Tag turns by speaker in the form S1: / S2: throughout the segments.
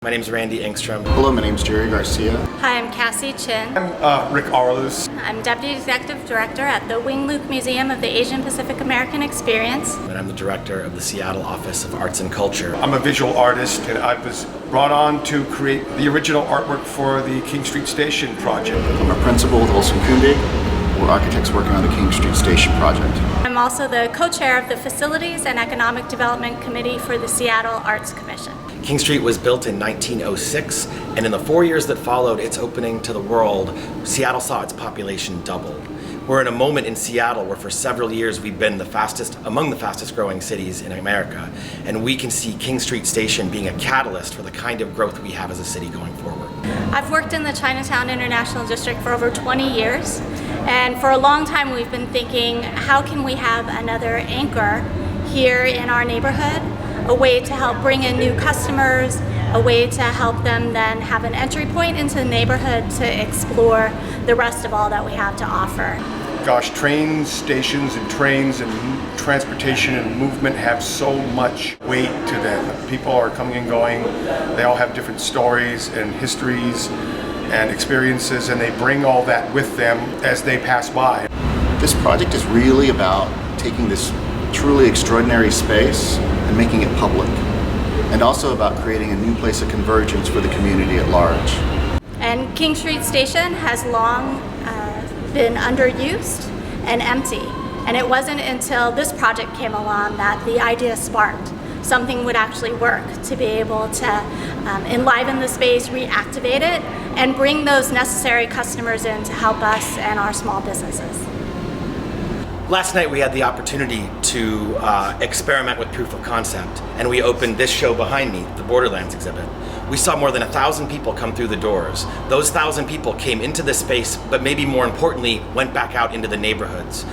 S1: My name is Randy Engstrom.
S2: Hello, my name is Garcia.
S3: Hi, I'm Cassie, Chinn.
S4: I'm Rick Araluce.
S3: I'm Deputy Executive Director at the Wing Luke Museum of the Asian Pacific American Experience.
S1: And I'm the Director of the Seattle Office of Arts and Culture.
S4: I'm a visual artist, and I was brought on to create the original artwork for the King Street Station project.
S2: I'm a principal with Olson, Kundig. We're architects working on the King Street Station project.
S3: I'm also the co-chair of the Facilities and Economic Development Committee for the Seattle Arts Commission.
S1: King Street was built in 1906, and in the 4 years that followed its opening to the world, Seattle saw its population double. We're in a moment in Seattle where for several years we've been among the fastest growing cities in America, and we can see King Street Station being a catalyst for the kind of growth we have as a city going forward.
S3: I've worked in the Chinatown International District for over 20 years, and for a long time we've been thinking, how can we have another anchor here in our neighborhood? A way to help bring in new customers, a way to help them then have an entry point into the neighborhood to explore the rest of all that we have to offer.
S4: Gosh, train stations and trains and transportation and movement have so much weight to them. People are coming and going. They all have different stories and histories and experiences, and they bring all that with them as they pass by.
S2: This project is really about taking this truly extraordinary space and making it public, and also about creating a new place of convergence for the community at large.
S3: And King Street Station has long been underused and empty, and it wasn't until this project came along that the idea sparked. Something would actually work to be able to enliven the space, reactivate it, and bring those necessary customers in to help us and our small businesses.
S1: Last night we had the opportunity to experiment with proof of concept, and we opened this show behind me, the Borderlands exhibit. We saw more than 1,000 people come through the doors. Those 1,000 people came into this space, but maybe more importantly, went back out into the neighborhoods,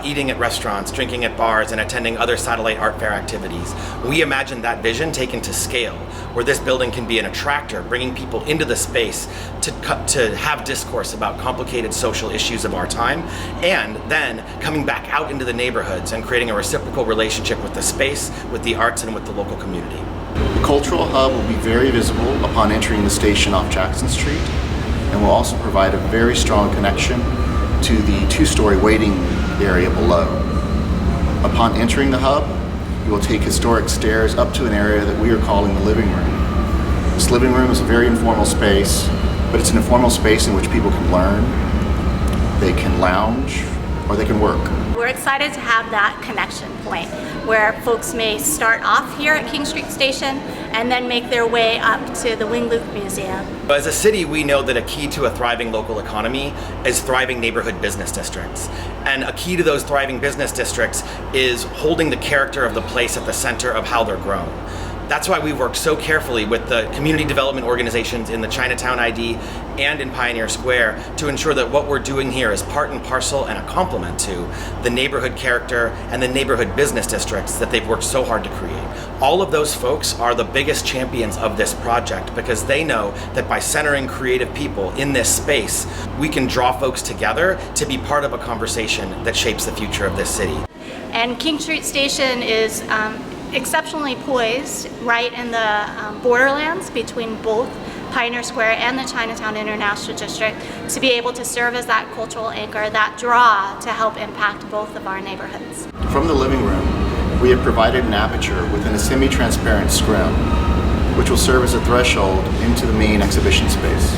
S1: eating at restaurants, drinking at bars, and attending other satellite art fair activities. We imagined that vision taken to scale, where this building can be an attractor, bringing people into the space to have discourse about complicated social issues of our time, and then coming back out into the neighborhoods and creating a reciprocal relationship with the space, with the arts, and with the local community.
S2: The cultural hub will be very visible upon entering the station off Jackson Street, and will also provide a very strong connection to the two-story waiting area below. Upon entering the hub, you will take historic stairs up to an area that we are calling the living room. This living room is a very informal space, but it's an informal space in which people can learn, they can lounge, or they can work.
S3: We're excited to have that connection point where folks may start off here at King Street Station and then make their way up to the Wing Luke Museum.
S1: As a city, we know that a key to a thriving local economy is thriving neighborhood business districts. And a key to those thriving business districts is holding the character of the place at the center of how they're grown. That's why we've worked so carefully with the community development organizations in the Chinatown ID and in Pioneer Square to ensure that what we're doing here is part and parcel and a complement to the neighborhood character and the neighborhood business districts that they've worked so hard to create. All of those folks are the biggest champions of this project because they know that by centering creative people in this space, we can draw folks together to be part of a conversation that shapes the future of this city.
S3: And King Street Station is exceptionally poised right in the borderlands between both Pioneer Square and the Chinatown International District to be able to serve as that cultural anchor, that draw to help impact both of our neighborhoods.
S2: From the living room, we have provided an aperture within a semi-transparent scrim, which will serve as a threshold into the main exhibition space.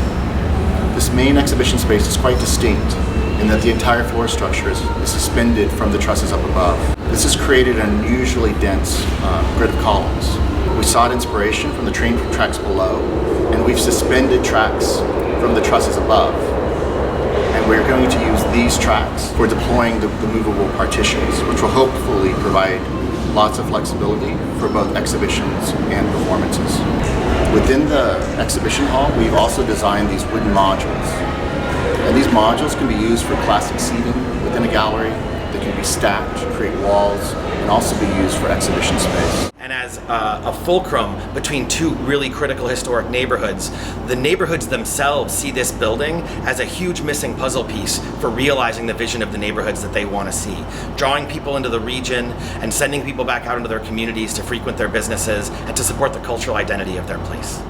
S2: This main exhibition space is quite distinct in that the entire floor structure is suspended from the trusses up above. This has created an unusually dense grid of columns. We sought inspiration from the train tracks below, and we've suspended tracks from the trusses above. And we're going to use these tracks for deploying the movable partitions, which will hopefully provide lots of flexibility for both exhibitions and performances. Within the exhibition hall, we've also designed these wooden modules. And these modules can be used for classic seating within a gallery. They can be stacked to create walls and also be used for exhibition space.
S1: And as a fulcrum between two really critical historic neighborhoods, the neighborhoods themselves see this building as a huge missing puzzle piece for realizing the vision of the neighborhoods that they want to see. Drawing people into the region and sending people back out into their communities to frequent their businesses and to support the cultural identity of their place.